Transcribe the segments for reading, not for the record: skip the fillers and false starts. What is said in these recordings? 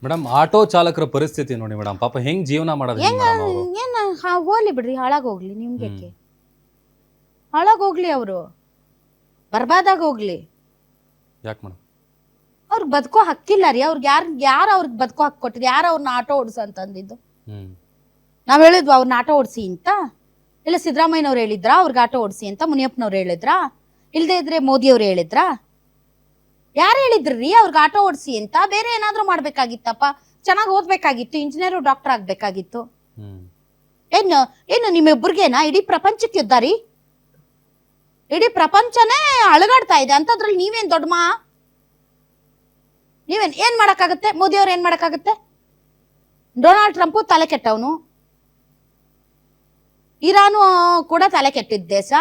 Madam auto ಚಾಲಕರ ಪರಿಸ್ಥಿತಿ ನೋಡಿ ಮೇಡಮ್, ಪಾಪ ಹೆಂಗ್ ಜೀವನ ಮಾಡೋದು ಏನ್ ಹೋಗ್ಲಿ ಬಿಡ್ರಿ, ಹಾಳಾಗೋಗ್ಲಿ. ನಿಮ್ಗೆ ಹಾಳಾಗೋಗ್ಲಿ, ಅವರು ಬರ್ಬಾದಾಗ ಹೋಗ್ಲಿ. ಯಾಕೆ ಮೇಡಮ್? ಅವ್ರಿಗೆ ಬದುಕೋ ಹಕ್ಕಿಲ್ಲ ರೀ. ಅವ್ರಿಗೆ ಯಾರು ಅವ್ರಿಗೆ ಬದುಕೋ ಹಕ್ಕು ಕೊಟ್ಟಿದ್ದು? ಯಾರು ಅವ್ರನ್ನ ಆಟೋ ಓಡಿಸು ಅಂತಂದಿದ್ದು? ನಾವ್ ಹೇಳಿದ್ವಿ ಅವ್ರನ್ನ ಆಟೋ ಓಡಿಸಿ ಅಂತ? ಇಲ್ಲ ಸಿದ್ದರಾಮಯ್ಯನವ್ರು ಹೇಳಿದ್ರಾ ಅವ್ರಿಗೆ ಆಟೋ ಓಡಿಸಿ ಅಂತ? ಮುನಿಯಪ್ಪನವ್ರು ಹೇಳಿದ್ರಾ? ಇಲ್ದೇ ಇದ್ರೆ ಮೋದಿಯವ್ರು ಹೇಳಿದ್ರಾ? ಯಾರು ಹೇಳಿದ್ರಿ ಅವ್ರಿಗೆ ಆಟೋ ಓಡಿಸಿ ಅಂತ? ಬೇರೆ ಏನಾದ್ರೂ ಮಾಡ್ಬೇಕಾಗಿತ್ತಪ್ಪ, ಚೆನ್ನಾಗಿ ಓದ್ಬೇಕಾಗಿತ್ತು, ಇಂಜಿನಿಯರ್ ಡಾಕ್ಟರ್ ಆಗ್ಬೇಕಾಗಿತ್ತು. ಏನು ನಿಮ್ಮಿಬ್ಬರಿಗೇನಾ ಇಡೀ ಪ್ರಪಂಚಕ್ಕೆ ಯುದ್ಧ ರೀ? ಇಡೀ ಪ್ರಪಂಚನೇ ಅಳಗಾಡ್ತಾ ಇದೆ ಅಂತದ್ರಲ್ಲಿ ನೀವೇನ್ ದೊಡ್ಡ ಏನ್ ಮಾಡಕ್ಕಾಗತ್ತೆ? ಮೋದಿ ಅವ್ರು ಏನ್ ಮಾಡಕ್ಕಾಗತ್ತೆ? ಡೊನಾಲ್ಡ್ ಟ್ರಂಪ್ ತಲೆ ಕೆಟ್ಟವನು, ಇರಾನು ಕೂಡ ತಲೆ ಕೆಟ್ಟಿದ್ದ ದೇಶ.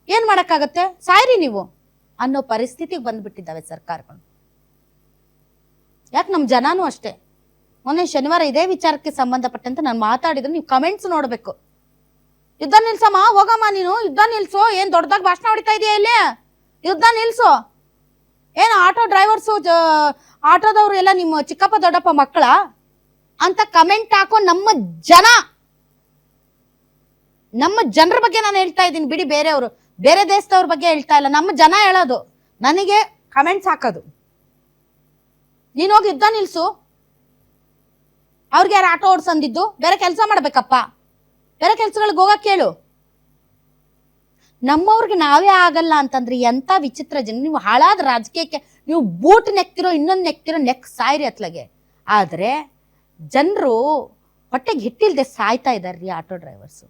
ಏನ್ ಮಾಡಕ್ಕಾಗತ್ತೆ? ಸಾಯ್ರಿ ನೀವು ಅನ್ನೋ ಪರಿಸ್ಥಿತಿಗೆ ಬಂದ್ಬಿಟ್ಟಿದ್ದಾವೆ ಸರ್ಕಾರಗಳು. ಯಾಕೆ ನಮ್ಮ ಜನನೂ ಅಷ್ಟೇ. ಮೊನ್ನೆ ಶನಿವಾರ ಇದೇ ವಿಚಾರಕ್ಕೆ ಸಂಬಂಧಪಟ್ಟಂತೆ ನಾನು ಮಾತಾಡಿದ್ರೆ ನೀವು ಕಮೆಂಟ್ಸ್ ನೋಡ್ಬೇಕು. ಯುದ್ಧ ನಿಲ್ಸಮ್ಮ, ಹೋಗಮ್ಮ ನೀನು, ಯುದ್ಧ ನಿಲ್ಸು, ಏನ್ ದೊಡ್ಡದಾಗಿ ಭಾಷಣ ಹೊಡಿತಾ ಇದೆಯಾ ಇಲ್ಲಿ? ಯುದ್ಧ ನಿಲ್ಸು. ಏನು ಆಟೋ ಡ್ರೈವರ್ಸು, ಆಟೋದವ್ರು ಎಲ್ಲ ನಿಮ್ಮ ಚಿಕ್ಕಪ್ಪ ದೊಡ್ಡಪ್ಪ ಮಕ್ಕಳ ಅಂತ ಕಮೆಂಟ್ ಹಾಕೋ ನಮ್ಮ ಜನರ ಬಗ್ಗೆ ನಾನು ಹೇಳ್ತಾ ಇದ್ದೀನಿ ಬಿಡಿ. ಬೇರೆಯವರು ಬೇರೆ ದೇಶದವ್ರ ಬಗ್ಗೆ ಹೇಳ್ತಾ ಇಲ್ಲ, ನಮ್ಮ ಜನ ಹೇಳೋದು, ನನಗೆ ಕಮೆಂಟ್ಸ್ ಹಾಕೋದು. ನೀನ್ ಹೋಗಿ ಯುದ್ಧ ನಿಲ್ಸು. ಅವ್ರಿಗೆ ಯಾರು ಆಟೋ ಓಡಿಸಂದಿದ್ದು? ಬೇರೆ ಕೆಲಸ ಮಾಡ್ಬೇಕಪ್ಪ, ಬೇರೆ ಕೆಲ್ಸಗಳಿಗೆ ಹೋಗಕ್ ಕೇಳು. ನಮ್ಮವ್ರಿಗೆ ನಾವೇ ಆಗಲ್ಲ ಅಂತಂದ್ರೆ ಎಂತ ವಿಚಿತ್ರ ಜನ ನೀವು. ಹಾಳಾದ ರಾಜಕೀಯಕ್ಕೆ ನೀವು ಬೂಟ್ ನೆಕ್ತಿರೋ, ಇನ್ನೊಂದು ನೆಕ್ತಿರೋ, ಸಾಯ್ರಿ ಅತ್ಲಗೆ. ಆದ್ರೆ ಜನರು ಹೊಟ್ಟೆಗೆ ಹಿಟ್ಟಿಲ್ದೆ ಸಾಯ್ತಾ ಇದಾರ್ರಿ ಆಟೋ ಡ್ರೈವರ್ಸು.